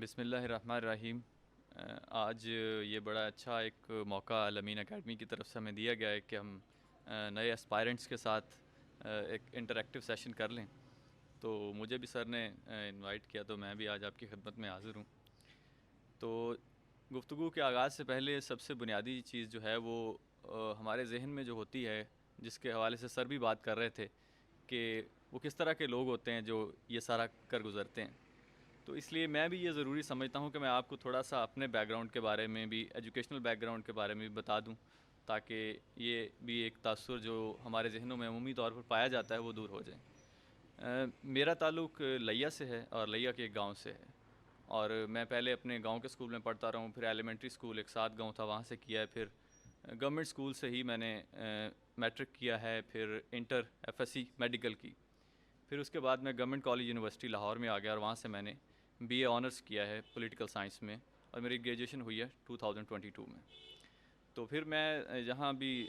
بسم اللہ الرحمن الرحیم۔ آج یہ بڑا اچھا ایک موقع الامین اکیڈمی کی طرف سے ہمیں دیا گیا ہے کہ ہم نئے اسپائرنٹس کے ساتھ ایک انٹریکٹیو سیشن کر لیں۔ تو مجھے بھی سر نے انوائٹ کیا تو میں بھی آج آپ کی خدمت میں حاضر ہوں۔ تو گفتگو کے آغاز سے پہلے سب سے بنیادی چیز جو ہے وہ ہمارے ذہن میں جو ہوتی ہے، جس کے حوالے سے سر بھی بات کر رہے تھے کہ وہ کس طرح کے لوگ ہوتے ہیں جو یہ سارا کر گزرتے ہیں۔ تو اس لیے میں بھی یہ ضروری سمجھتا ہوں کہ میں آپ کو تھوڑا سا اپنے بیک گراؤنڈ کے بارے میں بھی، ایجوکیشنل بیک گراؤنڈ کے بارے میں بھی بتا دوں، تاکہ یہ بھی ایک تاثر جو ہمارے ذہنوں میں عمومی طور پر پایا جاتا ہے وہ دور ہو جائے۔ میرا تعلق لیا سے ہے اور لیا کے ایک گاؤں سے ہے، اور میں پہلے اپنے گاؤں کے اسکول میں پڑھتا رہا ہوں، پھر ایلیمنٹری اسکول ایک ساتھ گاؤں تھا وہاں سے کیا ہے، پھر گورنمنٹ اسکول سے ہی میں نے میٹرک کیا ہے، پھر inter F S C medical کی، پھر اس کے بعد میں گورنمنٹ کالج یونیورسٹی لاہور میں آ گیا اور وہاں سے میں نے بی اے آنرس کیا ہے پولیٹیکل سائنس میں، اور میری گریجویشن ہوئی ہے 2022 میں۔ تو پھر میں یہاں بھی،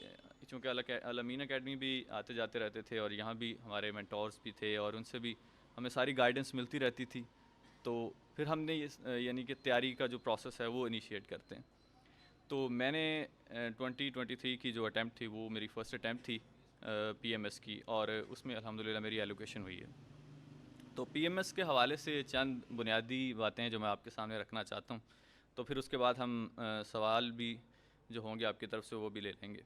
چونکہ الامین اکیڈمی بھی آتے جاتے رہتے تھے اور یہاں بھی ہمارے مینٹورز بھی تھے اور ان سے بھی ہمیں ساری گائیڈنس ملتی رہتی تھی، تو پھر ہم نے یعنی کہ تیاری کا جو پروسیس ہے وہ انیشیٹ کرتے ہیں۔ تو میں نے 2023 کی جو اٹیمپٹ تھی وہ میری فرسٹ اٹیمپٹ تھی پی ایم ایس کی، اور اس میں الحمدللہ میری ایلوکیشن ہوئی ہے۔ تو پی ایم ایس کے حوالے سے چند بنیادی باتیں ہیں جو میں آپ کے سامنے رکھنا چاہتا ہوں، تو پھر اس کے بعد ہم سوال بھی جو ہوں گے آپ کی طرف سے وہ بھی لے لیں گے۔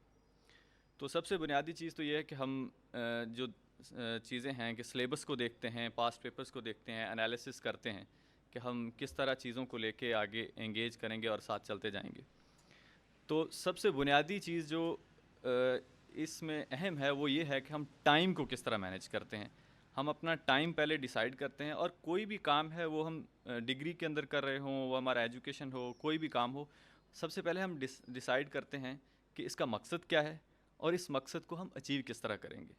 تو سب سے بنیادی چیز تو یہ ہے کہ ہم جو چیزیں ہیں کہ سلیبس کو دیکھتے ہیں، پاسٹ پیپرز کو دیکھتے ہیں، انالیسس کرتے ہیں کہ ہم کس طرح چیزوں کو لے کے آگے انگیج کریں گے اور ساتھ چلتے جائیں گے۔ تو سب سے بنیادی چیز جو اس میں اہم ہے وہ یہ ہے کہ ہم ٹائم کو کس طرح مینیج کرتے ہیں۔ ہم اپنا ٹائم پہلے ڈیسائیڈ کرتے ہیں، اور کوئی بھی کام ہے وہ ہم ڈگری کے اندر کر رہے ہوں، وہ ہمارا ایجوکیشن ہو، کوئی بھی کام ہو، سب سے پہلے ہم ڈیسائیڈ کرتے ہیں کہ اس کا مقصد کیا ہے اور اس مقصد کو ہم اچیو کس طرح کریں گے۔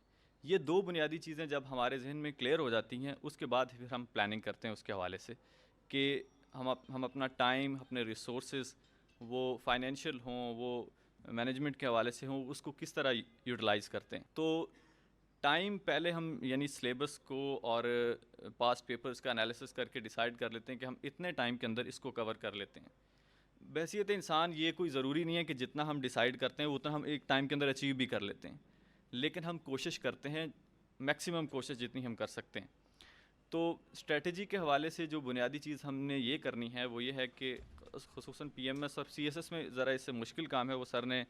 یہ دو بنیادی چیزیں جب ہمارے ذہن میں کلیئر ہو جاتی ہیں، اس کے بعد پھر ہم پلاننگ کرتے ہیں اس کے حوالے سے کہ ہم اپنا ٹائم، اپنے ریسورسز، وہ فائنینشیل ہوں، وہ مینجمنٹ کے حوالے سے ہوں، اس کو کس طرح یوٹیلائز کرتے ہیں۔ تو ٹائم پہلے ہم یعنی سلیبس کو اور پاسٹ پیپرز کا انالیسس کر کے ڈیسائیڈ کر لیتے ہیں کہ ہم اتنے ٹائم کے اندر اس کو کور کر لیتے ہیں۔ بحیثیت انسان یہ کوئی ضروری نہیں ہے کہ جتنا ہم ڈیسائیڈ کرتے ہیں اتنا ہم ایک ٹائم کے اندر اچیو بھی کر لیتے ہیں، لیکن ہم کوشش کرتے ہیں، میکسیمم کوشش جتنی ہم کر سکتے ہیں۔ تو اسٹریٹجی کے حوالے سے جو بنیادی چیز ہم نے یہ کرنی ہے وہ یہ ہے کہ خصوصاً پی ایم ایس اور سی ایس ایس میں ذرا اس سے مشکل کام ہے، وہ سر نے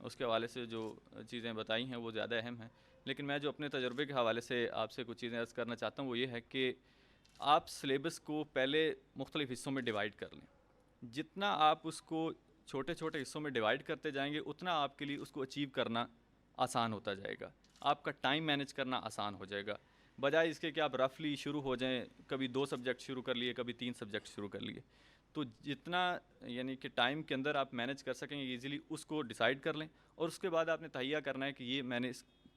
اس کے حوالے سے جو چیزیں بتائی ہیں وہ زیادہ اہم ہیں، لیکن میں جو اپنے تجربے کے حوالے سے آپ سے کچھ چیزیں عرض کرنا چاہتا ہوں وہ یہ ہے کہ آپ سلیبس کو پہلے مختلف حصوں میں ڈیوائیڈ کر لیں۔ جتنا آپ اس کو چھوٹے چھوٹے حصوں میں ڈیوائیڈ کرتے جائیں گے اتنا آپ کے لیے اس کو اچیو کرنا آسان ہوتا جائے گا، آپ کا ٹائم مینیج کرنا آسان ہو جائے گا، بجائے اس کے کہ آپ رفلی شروع ہو جائیں، کبھی 2 سبجیکٹ شروع کر لیے، کبھی 3 سبجیکٹ شروع کر لیے۔ تو جتنا یعنی کہ ٹائم کے اندر آپ مینیج کر سکیں ایزیلی اس کو ڈیسائیڈ کر لیں، اور اس کے بعد آپ نے تہیہ کرنا ہے کہ یہ میں نے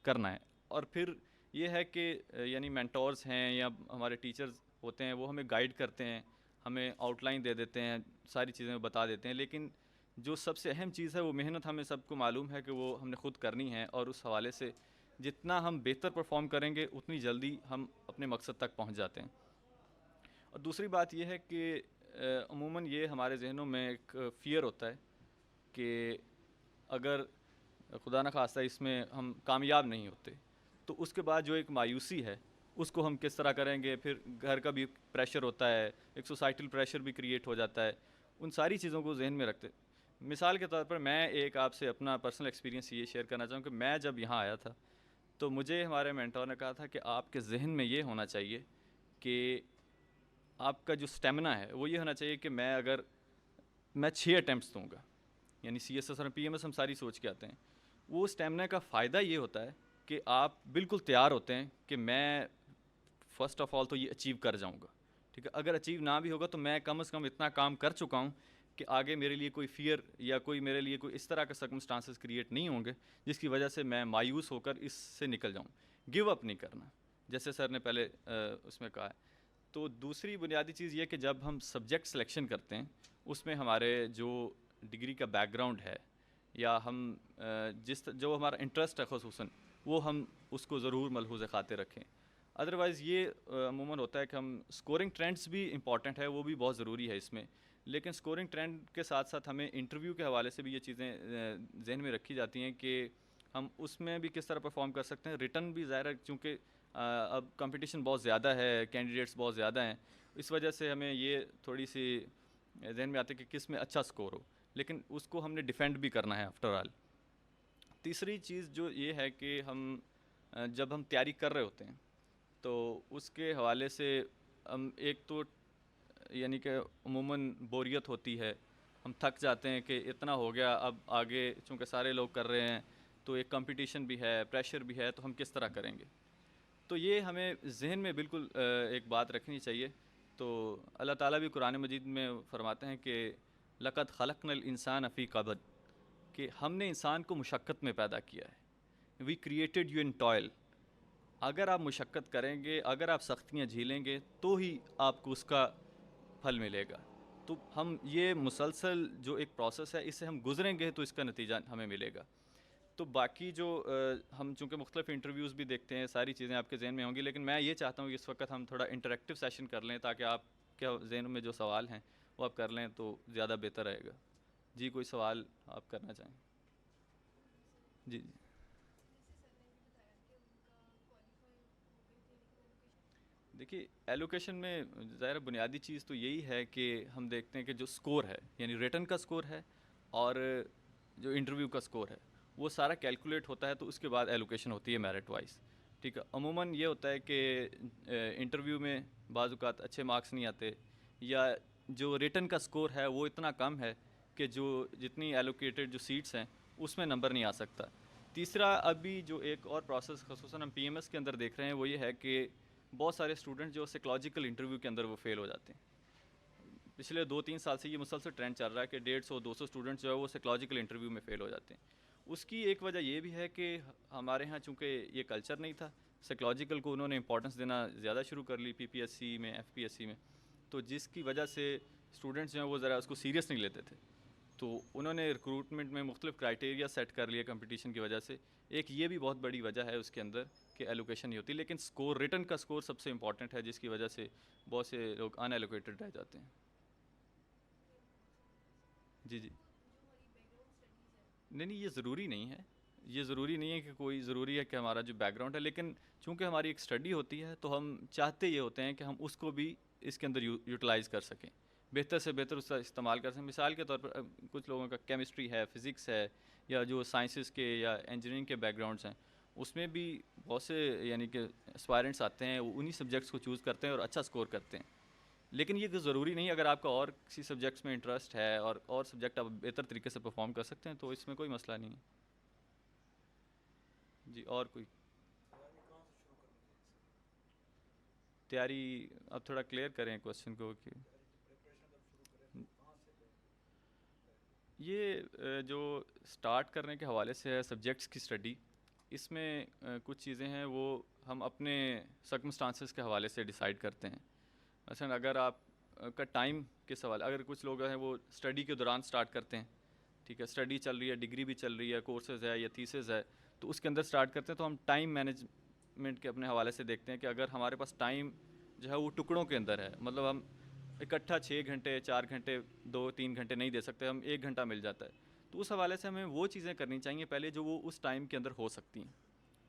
کرنا ہے۔ اور پھر یہ ہے کہ یعنی مینٹورز ہیں یا ہمارے ٹیچرز ہوتے ہیں وہ ہمیں گائیڈ کرتے ہیں، ہمیں آؤٹ لائن دے دیتے ہیں، ساری چیزیں بتا دیتے ہیں، لیکن جو سب سے اہم چیز ہے وہ محنت ہمیں سب کو معلوم ہے کہ وہ ہم نے خود کرنی ہے، اور اس حوالے سے جتنا ہم بہتر پرفارم کریں گے اتنی جلدی ہم اپنے مقصد تک پہنچ جاتے ہیں۔ اور دوسری بات یہ ہے کہ عموماً یہ ہمارے ذہنوں میں ایک فیئر ہوتا ہے کہ اگر خدا نخواستہ اس میں ہم کامیاب نہیں ہوتے تو اس کے بعد جو ایک مایوسی ہے اس کو ہم کس طرح کریں گے، پھر گھر کا بھی پریشر ہوتا ہے، ایک سوسائٹل پریشر بھی کریٹ ہو جاتا ہے، ان ساری چیزوں کو ذہن میں رکھتے۔ مثال کے طور پر میں ایک آپ سے اپنا پرسنل ایکسپیرینس یہ شیئر کرنا چاہوں کہ میں جب یہاں آیا تھا تو مجھے ہمارے مینٹور نے کہا تھا کہ آپ کے ذہن میں یہ ہونا چاہیے کہ آپ کا جو اسٹیمنا ہے وہ یہ ہونا چاہیے کہ میں 6 اٹیمپٹس دوں گا، یعنی سی ایس ایس اور پی ایم ایس ہم ساری سوچ کے آتے ہیں۔ وہ اسٹیمنا کا فائدہ یہ ہوتا ہے کہ آپ بالکل تیار ہوتے ہیں کہ میں فرسٹ آف آل تو یہ اچیو کر جاؤں گا، ٹھیک ہے، اگر اچیو نہ بھی ہوگا تو میں کم از کم اتنا کام کر چکا ہوں کہ آگے میرے لیے کوئی فیئر یا کوئی میرے لیے کوئی اس طرح کے سرکمسٹانسز کریٹ نہیں ہوں گے جس کی وجہ سے میں مایوس ہو کر اس سے نکل جاؤں۔ گیو اپ نہیں کرنا، جیسے سر نے پہلے اس میں کہا ہے۔ تو دوسری بنیادی چیز یہ کہ جب ہم سبجیکٹ سلیکشن کرتے ہیں اس میں ہمارے جو ڈگری کا بیک گراؤنڈ ہے یا ہم جو ہمارا انٹرسٹ ہے خصوصاً وہ ہم اس کو ضرور ملحوظ خاطر رکھیں۔ ادروائز یہ عموماً ہوتا ہے کہ ہم اسکورنگ ٹرینڈس بھی امپورٹنٹ ہے، وہ بھی بہت ضروری ہے اس میں، لیکن اسکورنگ ٹرینڈ کے ساتھ ساتھ ہمیں انٹرویو کے حوالے سے بھی یہ چیزیں ذہن میں رکھی جاتی ہیں کہ ہم اس میں بھی کس طرح پرفارم کر سکتے ہیں. ریٹن بھی ظاہر ہے چونکہ اب کمپٹیشن بہت زیادہ ہے، کینڈیڈیٹس بہت زیادہ ہیں، اس وجہ سے ہمیں یہ تھوڑی سی ذہن میں آتا ہے کہ کس میں اچھا اسکور ہو، لیکن اس کو ہم نے ڈیفینڈ بھی کرنا ہے آفٹر آل. تیسری چیز جو یہ ہے کہ ہم جب ہم تیاری کر رہے ہوتے ہیں تو اس کے حوالے سے ہم ایک تو یعنی کہ عموماً بوریت ہوتی ہے، ہم تھک جاتے ہیں کہ اتنا ہو گیا، اب آگے چونکہ سارے لوگ کر رہے ہیں تو ایک کمپٹیشن بھی ہے، پریشر بھی ہے، تو ہم کس طرح کریں گے. تو یہ ہمیں ذہن میں بالکل ایک بات رکھنی چاہیے. تو اللہ تعالیٰ بھی قرآن مجید میں فرماتے ہیں کہ لقد خلقنا الانسان فی کبد، کہ ہم نے انسان کو مشقت میں پیدا کیا ہے. We created you in toil. اگر آپ مشقت کریں گے، اگر آپ سختیاں جھیلیں گے تو ہی آپ کو اس کا پھل ملے گا. تو ہم یہ مسلسل جو ایک پروسیس ہے اس سے ہم گزریں گے تو اس کا نتیجہ ہمیں ملے گا. تو باقی جو ہم چونکہ مختلف انٹرویوز بھی دیکھتے ہیں، ساری چیزیں آپ کے ذہن میں ہوں گی، لیکن میں یہ چاہتا ہوں کہ اس وقت ہم تھوڑا انٹریکٹیو سیشن کر لیں تاکہ آپ کے ذہن میں جو سوال ہیں وہ آپ کر لیں تو زیادہ بہتر رہے گا. جی کوئی سوال آپ کرنا چاہیں؟ جی جی. دیکھیے ایلوکیشن میں ظاہر بنیادی چیز تو یہی ہے کہ ہم دیکھتے ہیں کہ جو سکور ہے یعنی ریٹن کا سکور ہے اور جو انٹرویو کا سکور ہے وہ سارا کیلکولیٹ ہوتا ہے، تو اس کے بعد ایلوکیشن ہوتی ہے میرٹ وائز. ٹھیک ہے. عموماً یہ ہوتا ہے کہ انٹرویو میں بعض اوقات اچھے مارکس نہیں آتے، یا جو ریٹن کا سکور ہے وہ اتنا کم ہے کہ جو جتنی ایلوکیٹڈ جو سیٹس ہیں اس میں نمبر نہیں آ سکتا. تیسرا ابھی جو ایک اور پروسیس خصوصاً ہم پی ایم ایس کے اندر دیکھ رہے ہیں وہ یہ ہے کہ بہت سارے اسٹوڈنٹ جو سائیکلوجیکل انٹرویو کے اندر وہ فیل ہو جاتے ہیں. پچھلے 2-3 سال سے یہ مسلسل ٹرینڈ چل رہا ہے کہ 150-200 اسٹوڈنٹ جو ہے وہ سائیکلوجیکل انٹرویو میں فیل ہو جاتے ہیں. اس کی ایک وجہ یہ بھی ہے کہ ہمارے ہاں چونکہ یہ کلچر نہیں تھا، سائیکلوجیکل کو انہوں نے امپورٹنس دینا زیادہ شروع کر لی پی پی ایس سی میں، ایف پی ایس سی میں، تو جس کی وجہ سے اسٹوڈنٹس جو ہیں وہ ذرا اس کو سیریس نہیں لیتے تھے. تو انہوں نے ریکروٹمنٹ میں مختلف کرائٹیریا سیٹ کر لیا کمپٹیشن کی وجہ سے. ایک یہ بھی بہت بڑی وجہ ہے اس کے اندر کہ ایلوکیشن نہیں ہوتی، لیکن سکور ریٹن کا سکور سب سے امپورٹنٹ ہے جس کی وجہ سے بہت سے لوگ ان ایلوکیٹڈ رہ جاتے ہیں. جی جی. نہیں یہ ضروری نہیں ہے، یہ ضروری نہیں ہے کہ کوئی ضروری ہے کہ ہمارا جو بیک گراؤنڈ ہے، لیکن چونکہ ہماری ایک اسٹڈی ہوتی ہے تو ہم چاہتے یہ ہوتے ہیں کہ ہم اس کو بھی اس کے اندر یوٹیلائز کر سکیں، بہتر سے بہتر اس کا استعمال کر سکیں. مثال کے طور پر کچھ لوگوں کا کیمسٹری ہے، فزکس ہے، یا جو سائنسز کے یا انجینئرنگ کے بیک گراؤنڈس ہیں اس میں بھی بہت سے یعنی کہ اسپائرنٹس آتے ہیں، وہ انہی سبجیکٹس کو چوز کرتے ہیں اور اچھا سکور کرتے ہیں. لیکن یہ ضروری نہیں، اگر آپ کا اور کسی سبجیکٹس میں انٹرسٹ ہے اور سبجیکٹ آپ بہتر طریقے سے پرفارم کر سکتے ہیں تو اس میں کوئی مسئلہ نہیں ہے. جی اور کوئی تیاری آپ تھوڑا کلیئر کریں کوشچن کو کہ یہ جو سٹارٹ کرنے کے حوالے سے ہے سبجیکٹس کی اسٹڈی، اس میں کچھ چیزیں ہیں وہ ہم اپنے سرکمسٹانسز کے حوالے سے ڈیسائیڈ کرتے ہیں. مثلا اگر آپ کا ٹائم کے سوال، اگر کچھ لوگ ہیں وہ اسٹڈی کے دوران سٹارٹ کرتے ہیں، ٹھیک ہے، اسٹڈی چل رہی ہے، ڈگری بھی چل رہی ہے، کورسز ہے یا تھیسز ہے، تو اس کے اندر سٹارٹ کرتے ہیں تو ہم ٹائم مینجمنٹ کے اپنے حوالے سے دیکھتے ہیں کہ اگر ہمارے پاس ٹائم جو ہے وہ ٹکڑوں کے اندر ہے، مطلب ہم اکٹھا 6 گھنٹے 4 گھنٹے 2-3 گھنٹے نہیں دے سکتے، ہم 1 گھنٹہ مل جاتا ہے، تو اس حوالے سے ہمیں وہ چیزیں کرنی چاہیے پہلے جو وہ اس ٹائم کے اندر ہو سکتی ہیں.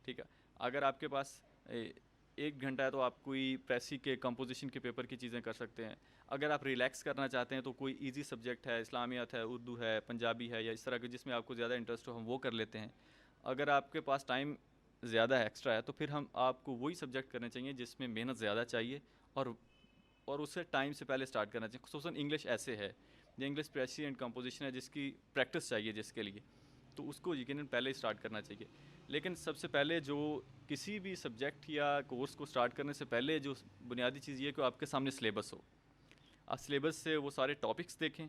ٹھیک ہے. اگر آپ کے پاس 1 گھنٹہ ہے تو آپ کوئی پریسی کے کمپوزیشن کے پیپر کی چیزیں کر سکتے ہیں. اگر آپ ریلیکس کرنا چاہتے ہیں تو کوئی ایزی سبجیکٹ ہے، اسلامیات ہے، اردو ہے، پنجابی ہے، یا اس طرح کے جس میں آپ کو زیادہ انٹرسٹ ہو ہم وہ کر لیتے ہیں. اگر آپ کے پاس ٹائم زیادہ ہے، ایکسٹرا ہے، تو پھر آپ کو وہی سبجیکٹ کرنے چاہیے جس میں محنت زیادہ چاہیے اور اسے ٹائم سے پہلے سٹارٹ کرنا چاہیے. خصوصاً انگلش ایسے ہے، یہ انگلش پریسی اینڈ کمپوزیشن ہے جس کی پریکٹس چاہیے جس کے لیے، تو اس کو یقیناً پہلے ہی سٹارٹ کرنا چاہیے. لیکن سب سے پہلے جو کسی بھی سبجیکٹ یا کورس کو سٹارٹ کرنے سے پہلے جو بنیادی چیز یہ ہے کہ آپ کے سامنے سلیبس ہو. آپ سلیبس سے وہ سارے ٹاپکس دیکھیں،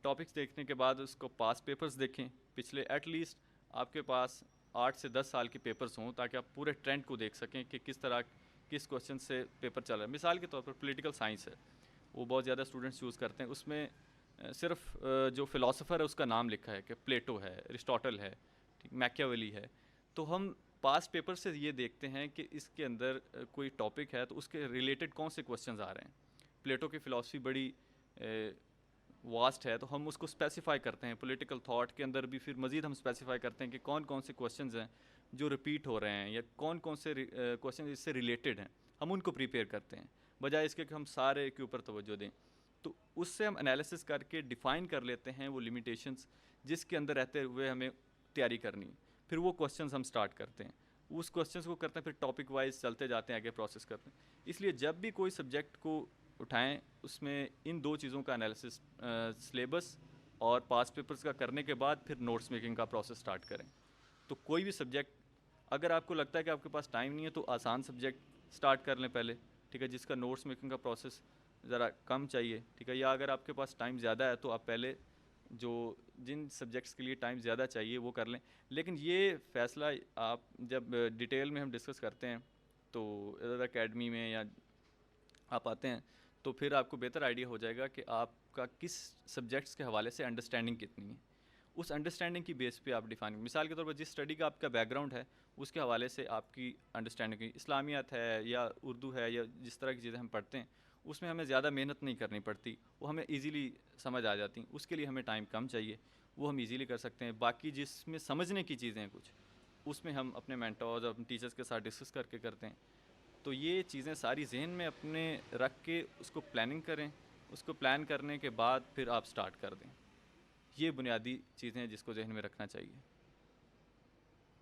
ٹاپکس دیکھنے کے بعد اس کو پاس پیپرز دیکھیں پچھلے، ایٹ لیسٹ آپ کے پاس 8 سے 10 سال کے پیپرز ہوں تاکہ آپ پورے ٹرینڈ کو دیکھ سکیں کہ کس طرح کس کوشچن سے پیپر چل رہا ہے. مثال کے طور پر پولیٹیکل سائنس ہے، وہ بہت زیادہ اسٹوڈنٹس یوز کرتے ہیں. اس میں صرف جو فلاسفر ہے اس کا نام لکھا ہے کہ پلیٹو ہے، ارسطاٹل ہے، ٹھیک، میکیاویلی ہے. تو ہم پاسٹ پیپر سے یہ دیکھتے ہیں کہ اس کے اندر کوئی ٹاپک ہے تو اس کے ریلیٹڈ کون سے کوسچنز آ رہے ہیں. پلیٹو کی فلاسفی بڑی واسٹ ہے تو ہم اس کو اسپیسیفائی کرتے ہیں. پولیٹیکل تھاٹ کے اندر بھی پھر مزید ہم اسپیسیفائی کرتے ہیں کہ کون کون سے کوسچنز ہیں جو ریپیٹ ہو رہے ہیں یا کون کون سے کوسچنز اس سے ریلیٹڈ ہیں. ہم ان کو پریپیئر کرتے ہیں بجائے اس کے کہ ہم سارے کے اوپر توجہ دیں. تو اس سے ہم انالیسس کر کے ڈیفائن کر لیتے ہیں وہ لمیٹیشنز جس کے اندر رہتے ہوئے ہمیں تیاری کرنی. پھر وہ کوسچنز ہم سٹارٹ کرتے ہیں, اس کوسچنز کو کرتے ہیں, پھر ٹاپک وائز چلتے جاتے ہیں, آگے پروسیس کرتے ہیں. اس لیے جب بھی کوئی سبجیکٹ کو اٹھائیں اس میں ان دو چیزوں کا انالیسس سلیبس اور پاس پیپرز کا کرنے کے بعد پھر نوٹس میکنگ کا پروسیس سٹارٹ کریں. تو کوئی بھی سبجیکٹ اگر آپ کو لگتا ہے کہ آپ کے پاس ٹائم نہیں ہے تو آسان سبجیکٹ سٹارٹ کر لیں پہلے, ٹھیک ہے, جس کا نوٹس میکنگ کا پروسیس ذرا کم چاہیے, ٹھیک ہے. یا اگر آپ کے پاس ٹائم زیادہ ہے تو آپ پہلے جن سبجیکٹس کے لیے ٹائم زیادہ چاہیے وہ کر لیں. لیکن یہ فیصلہ آپ جب ڈیٹیل میں ہم ڈسکس کرتے ہیں تو ادھر اکیڈمی میں یا آپ آتے ہیں تو پھر آپ کو بہتر آئیڈیا ہو جائے گا کہ آپ کا کس سبجیکٹس کے حوالے سے انڈرسٹینڈنگ کتنی ہے. اس انڈرسٹینڈنگ کی بیس پہ آپ ڈیفائن, مثال کے طور پر جس اسٹڈی کا آپ کا بیک گراؤنڈ ہے اس کے حوالے سے آپ کی انڈرسٹینڈنگ, اسلامیات ہے یا اردو ہے یا جس طرح کی چیزیں ہم پڑھتے ہیں اس میں ہمیں زیادہ محنت نہیں کرنی پڑتی, وہ ہمیں ایزیلی سمجھ آ جاتی ہیں. اس کے لیے ہمیں ٹائم کم چاہیے, وہ ہم ایزیلی کر سکتے ہیں. باقی جس میں سمجھنے کی چیزیں ہیں کچھ اس میں ہم اپنے مینٹورز اور اپنے ٹیچرز کے ساتھ ڈسکس کر کے کرتے ہیں. تو یہ چیزیں ساری ذہن میں اپنے رکھ کے اس کو پلاننگ کریں, اس کو پلان کرنے کے بعد پھر آپ سٹارٹ کر دیں. یہ بنیادی چیزیں ہیں جس کو ذہن میں رکھنا چاہیے.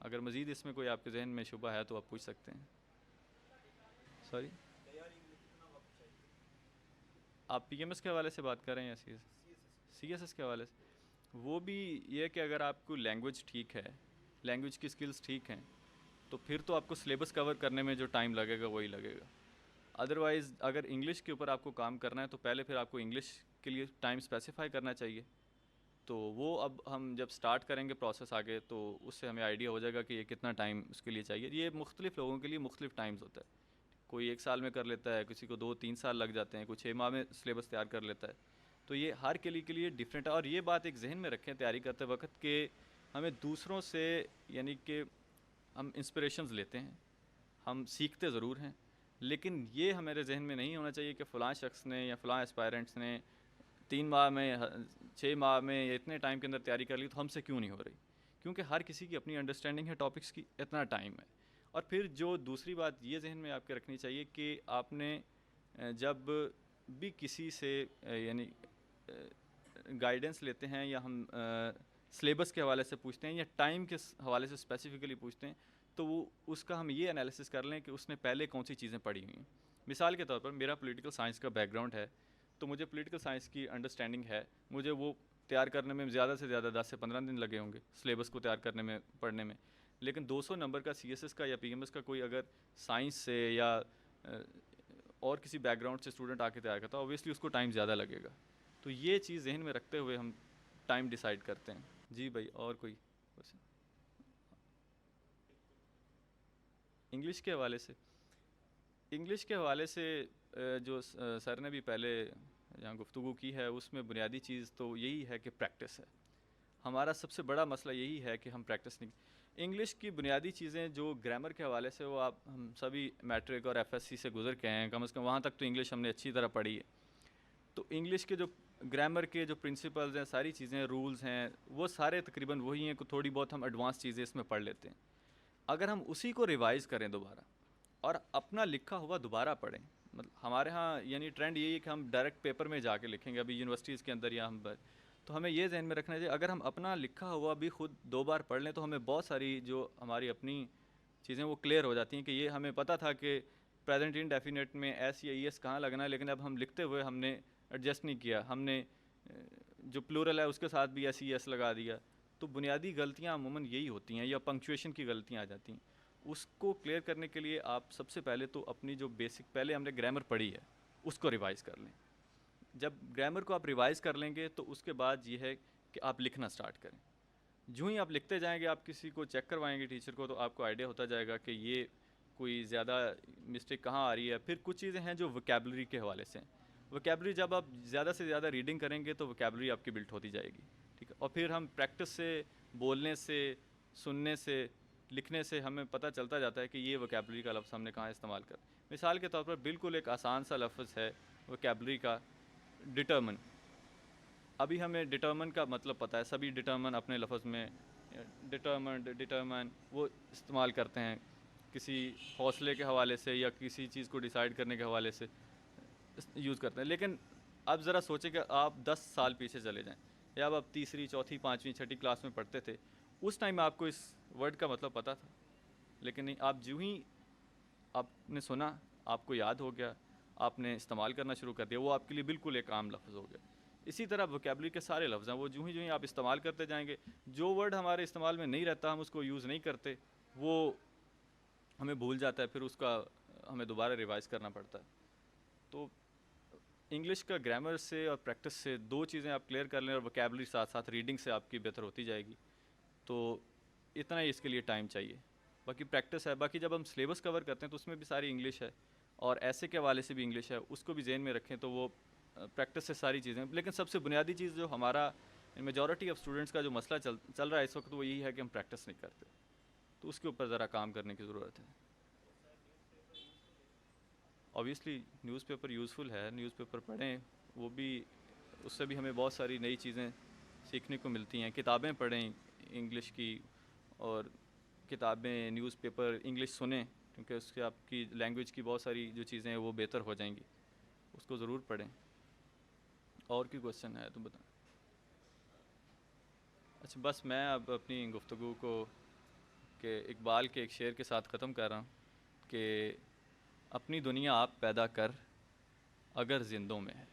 اگر مزید اس میں کوئی آپ کے ذہن میں شبہ ہے تو آپ پوچھ سکتے ہیں. سوری, آپ پی ایم ایس کے حوالے سے بات کر رہے ہیں یا سی ایس ایس کے حوالے سے؟ وہ بھی یہ کہ اگر آپ کو لینگویج ٹھیک ہے, لینگویج کی سکلز ٹھیک ہیں تو پھر تو آپ کو سلیبس کور کرنے میں جو ٹائم لگے گا وہی لگے گا. ادروائز اگر انگلش کے اوپر آپ کو کام کرنا ہے تو پہلے پھر آپ کو انگلش کے لیے ٹائم اسپیسیفائی کرنا چاہیے. تو وہ اب ہم جب سٹارٹ کریں گے پروسیس آگے تو اس سے ہمیں آئیڈیا ہو جائے گا کہ یہ کتنا ٹائم اس کے لیے چاہیے. یہ مختلف لوگوں کے لیے مختلف ٹائمز ہوتا ہے, کوئی 1 سال میں کر لیتا ہے, کسی کو 2-3 سال لگ جاتے ہیں, کوئی 6 ماہ میں سلیبس تیار کر لیتا ہے. تو یہ ہر کے لیے ڈیفرینٹ ہے. اور یہ بات ایک ذہن میں رکھیں تیاری کرتے وقت کہ ہمیں دوسروں سے یعنی کہ ہم انسپریشنز لیتے ہیں, ہم سیکھتے ضرور ہیں, لیکن یہ ہمارے ذہن میں نہیں ہونا چاہیے کہ فلاں شخص نے یا فلاں اسپائرنٹس نے 3 ماہ میں 6 ماہ میں یا اتنے ٹائم کے اندر تیاری کر لی تو ہم سے کیوں نہیں ہو رہی. کیونکہ ہر کسی کی اپنی انڈرسٹینڈنگ ہے ٹاپکس کی, اتنا ٹائم ہے. اور پھر جو دوسری بات یہ ذہن میں آپ کے رکھنی چاہیے کہ آپ نے جب بھی کسی سے یعنی گائیڈنس لیتے ہیں یا ہم سلیبس کے حوالے سے پوچھتے ہیں یا ٹائم کے حوالے سے اسپیسیفکلی پوچھتے ہیں تو وہ اس کا ہم یہ انالیسس کر لیں کہ اس نے پہلے کون سی چیزیں پڑھی ہوئی ہیں. مثال کے طور پر میرا پولیٹیکل سائنس کا بیک گراؤنڈ ہے تو مجھے پولیٹیکل سائنس کی انڈرسٹینڈنگ ہے, مجھے وہ تیار کرنے میں زیادہ سے زیادہ 10 سے 15 دن لگے ہوں گے سلیبس کو تیار کرنے میں, پڑھنے میں. لیکن 200 نمبر کا سی ایس ایس کا یا پی ایم ایس کا کوئی اگر سائنس سے یا اور کسی بیک گراؤنڈ سے اسٹوڈنٹ آ کے تیار کرتا ہے اوبیسلی اس کو ٹائم زیادہ لگے گا. تو یہ چیز ذہن میں رکھتے ہوئے ہم ٹائم ڈیسائیڈ کرتے ہیں. جی بھائی, اور کوئی کوشچن انگلش کے حوالے سے؟ انگلش کے حوالے سے جو سر نے بھی پہلے یہاں گفتگو کی ہے اس میں بنیادی چیز تو یہی ہے کہ پریکٹس ہے. ہمارا سب سے بڑا مسئلہ یہی ہے کہ ہم پریکٹس نہیں. انگلش کی بنیادی چیزیں جو گرامر کے حوالے سے وہ ہم سبھی میٹرک اور ایف ایس سی سے گزر کے ہیں, کم از کم وہاں تک تو انگلش ہم نے اچھی طرح پڑھی ہے. تو انگلش کے جو گرامر کے جو پرنسپلز ہیں, ساری چیزیں, رولز ہیں, وہ سارے تقریباً وہی ہیں کہ تھوڑی بہت ہم ایڈوانس چیزیں اس میں پڑھ لیتے ہیں. اگر ہم اسی کو ریوائز کریں دوبارہ اور اپنا لکھا ہوا دوبارہ پڑھیں, مطلب ہمارے ہاں یعنی ٹرینڈ یہی ہے کہ ہم ڈائریکٹ پیپر میں جا کے لکھیں گے ابھی یونیورسٹیز کے اندر یا ہم تو ہمیں یہ ذہن میں رکھنا چاہیے اگر ہم اپنا لکھا ہوا بھی خود 2 بار پڑھ لیں تو ہمیں بہت ساری جو ہماری اپنی چیزیں وہ کلیئر ہو جاتی ہیں کہ یہ ہمیں پتہ تھا کہ پریزنٹ انڈیفینٹ میں ایس یا ای ایس کہاں لگنا ہے, لیکن اب ہم لکھتے ہوئے ہم نے ایڈجسٹ نہیں کیا, ہم نے جو پلورل ہے اس کے ساتھ بھی ایس ای ایس لگا دیا. تو بنیادی غلطیاں عموماً یہی ہوتی ہیں, یا پنکچویشن کی غلطیاں آ جاتی ہیں. اس کو کلیئر کرنے کے لیے آپ سب سے پہلے تو اپنی جو بیسک پہلے ہم نے گرامر پڑھی ہے اس کو ریوائز کر لیں. جب گرامر کو آپ ریوائز کر لیں گے تو اس کے بعد یہ ہے کہ آپ لکھنا سٹارٹ کریں. جو ہی آپ لکھتے جائیں گے, آپ کسی کو چیک کروائیں گے ٹیچر کو, تو آپ کو آئیڈیا ہوتا جائے گا کہ یہ کوئی زیادہ مسٹیک کہاں آ رہی ہے. پھر کچھ چیزیں ہیں جو ووکیبلری کے حوالے سے ہیں. ووکیبلری جب آپ زیادہ سے زیادہ ریڈنگ کریں گے تو ووکیبلری آپ کی بلٹ ہوتی جائے گی, ٹھیک ہے. اور پھر ہم پریکٹس سے, بولنے سے, سننے سے, لکھنے سے ہمیں پتہ چلتا جاتا ہے کہ یہ ووکیبلری کا لفظ ہم نے کہاں استعمال کر. مثال کے طور پر بالکل ایک آسان سا لفظ ہے ووکیبلری کا ڈٹرمن. ابھی ہمیں ڈٹرمن کا مطلب پتہ ہے, سبھی ڈٹرمن اپنے لفظ میں ڈٹرمن وہ استعمال کرتے ہیں کسی حوصلے کے حوالے سے یا کسی چیز کو ڈیسائیڈ کرنے کے حوالے سے یوز کرتے ہیں. لیکن اب ذرا سوچیں کہ آپ 10 سال پیچھے چلے جائیں, یا اب آپ تیسری, چوتھی, پانچویں, چھٹی کلاس میں پڑھتے تھے, اس ٹائم آپ کو اس ورڈ کا مطلب پتہ تھا. لیکن نہیں, آپ جو ہی آپ نے سنا, آپ کو یاد ہو گیا, آپ نے استعمال کرنا شروع کر دیا, وہ آپ کے لیے بالکل ایک عام لفظ ہو گیا. اسی طرح ووکیبلری کے سارے لفظ ہیں, وہ جو ہی آپ استعمال کرتے جائیں گے, جو ورڈ ہمارے استعمال میں نہیں رہتا, ہم اس کو یوز نہیں کرتے, وہ ہمیں بھول جاتا ہے, پھر اس کا ہمیں دوبارہ ریوائز کرنا پڑتا ہے. تو انگلش کا گرامر سے اور پریکٹس سے دو چیزیں آپ کلیئر کر لیں, اور ووکیبلری ساتھ ساتھ ریڈنگ سے آپ کی بہتر ہوتی جائے گی. تو اتنا ہی اس کے لیے ٹائم چاہیے. باقی پریکٹس ہے. باقی جب ہم سلیبس کور کرتے ہیں تو اس میں بھی ساری انگلش ہے, اور ایسے کے حوالے سے بھی انگلش ہے, اس کو بھی ذہن میں رکھیں. تو وہ پریکٹس سے ساری چیزیں. لیکن سب سے بنیادی چیز جو ہمارا میجورٹی آف اسٹوڈنٹس کا جو مسئلہ چل رہا ہے اس وقت, وہ یہی ہے کہ ہم پریکٹس نہیں کرتے. تو اس کے اوپر ذرا کام کرنے کی ضرورت ہے. اوبیسلی نیوز پیپر یوزفل ہے, نیوز پیپر پڑھیں, وہ بھی اس سے بھی ہمیں بہت ساری نئی چیزیں سیکھنے کو ملتی ہیں. کتابیں پڑھیں انگلش کی, اور کتابیں, نیوز پیپر انگلش سنیں, کیونکہ اس سے آپ کی لینگویج کی بہت ساری جو چیزیں ہیں وہ بہتر ہو جائیں گی. اس کو ضرور پڑھیں. اور کوئی کوشچن ہے تو بتائیں. اچھا, بس میں اب اپنی گفتگو کو کہ اقبال کے ایک شعر کے ساتھ ختم کر رہا ہوں کہ اپنی دنیا آپ پیدا کر اگر زندوں میں ہے.